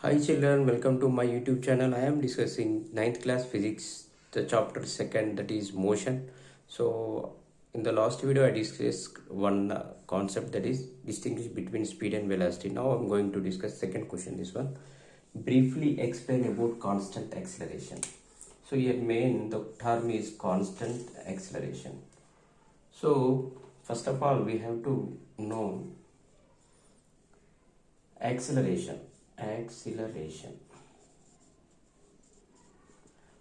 Hi children, welcome to my YouTube channel. I am discussing ninth class physics, the chapter second, that is motion. So in the last video I discussed one concept, that is distinguish between speed and velocity. Now I'm going to discuss second question, this one. Briefly explain about constant acceleration. So here main the term is constant acceleration. So first of all we have to know acceleration.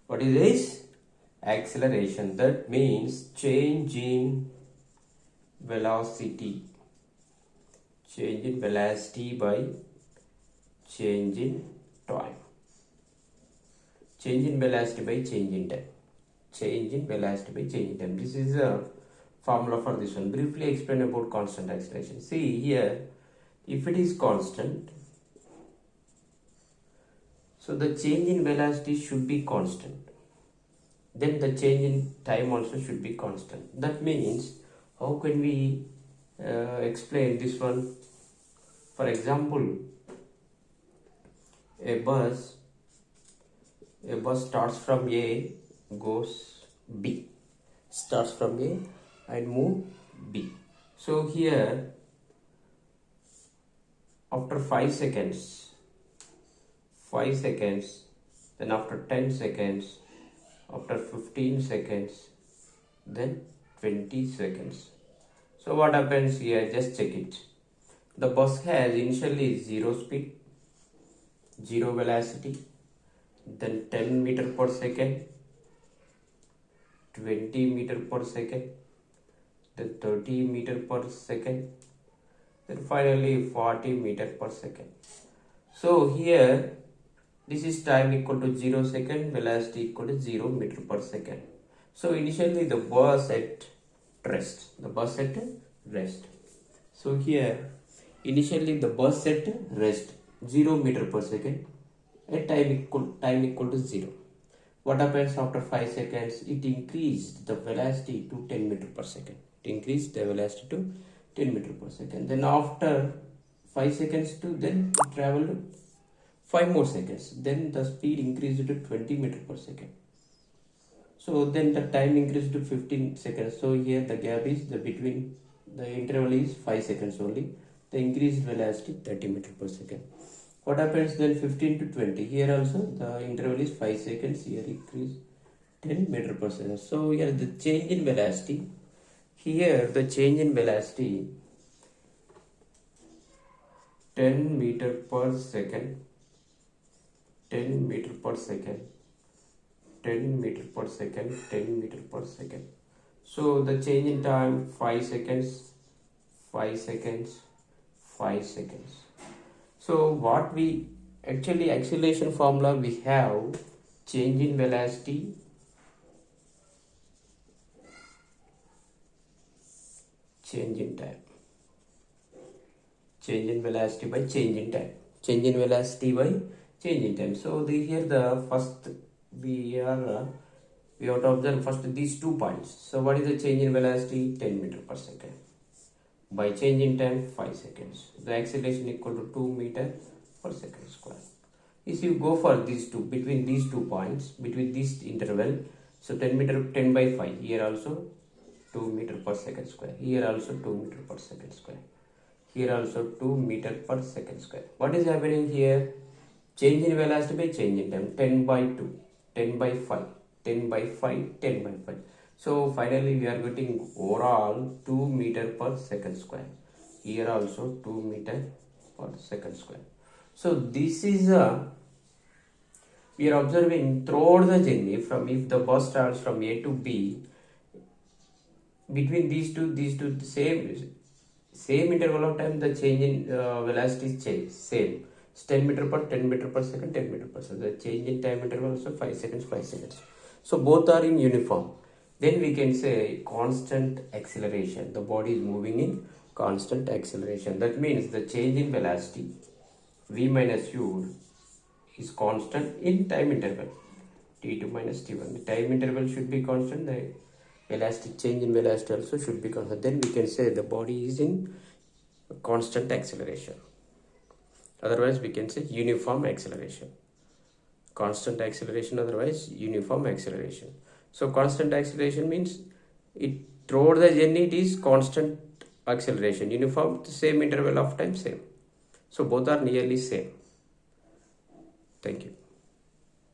What is this? Acceleration. That means change in velocity. Change in velocity by change in time. Change in velocity by change in time. Change in velocity by change in time. This is a formula for this one. Briefly explain about constant acceleration. See here, if it is constant, so the change in velocity should be constant. Then the change in time also should be constant. That means, how can we explain this one? For example, a bus starts from A, goes B. Starts from A and move B. So here, after 5 seconds, then after 10 seconds, after 15 seconds, then 20 seconds. So what happens here? Just check it. The bus has initially 0 speed, 0 velocity, then 10 meter per second, 20 meter per second, then 30 meter per second, then finally 40 meter per second. So here, this is time equal to 0 second, velocity equal to 0 meter per second. So initially the bus at rest. So here, initially the bus at rest, 0 meter per second, at time equal to 0. What happens after 5 seconds? It increased the velocity to 10 meter per second. Then after 5 seconds then it traveled 5 more seconds. Then the speed increased to 20 meter per second. So then the time increased to 15 seconds. So here the gap is between the interval is 5 seconds only. The increased velocity 30 meter per second. What happens then 15 to 20? Here also the interval is 5 seconds. Here increase 10 meter per second. So here the change in velocity. Here the change in velocity 10 meter per second. 10 meter per second, 10 meter per second, 10 meter per second. So the change in time 5 seconds, 5 seconds, 5 seconds. So what we actually acceleration formula, we have change in velocity, change in time. Change in velocity by change in time. Change in velocity by change in time. So here the first we have to observe first these 2 points. So what is the change in velocity? 10 meter per second. By change in time 5 seconds. The acceleration equal to 2 meter per second square. If you go for these two, between these 2 points, between this interval, so 10 by 5. Here also 2 meter per second square. Here also 2 meter per second square. Here also 2 meter per second square. What is happening here? Change in velocity by change in time, 10 by 2, 10 by 5, 10 by 5, 10 by 5. So finally we are getting overall 2 meter per second square. Here also 2 meter per second square. So this is we are observing throughout the journey, from if the bus travels from A to B, between these two same interval of time, the change in velocity is same. 10 meter per 10 meter per second, 10 meter per second. The change in time interval also 5 seconds, 5 seconds. So both are in uniform. Then we can say constant acceleration. The body is moving in constant acceleration. That means the change in velocity v minus u is constant in time interval t2 minus t1. The time interval should be constant. The velocity, change in velocity also should be constant. Then we can say the body is in constant acceleration. Otherwise we can say uniform acceleration. Constant acceleration, otherwise uniform acceleration. So constant acceleration means it throughout the journey it is constant acceleration. Uniform, the same interval of time, same. So both are nearly same. Thank you.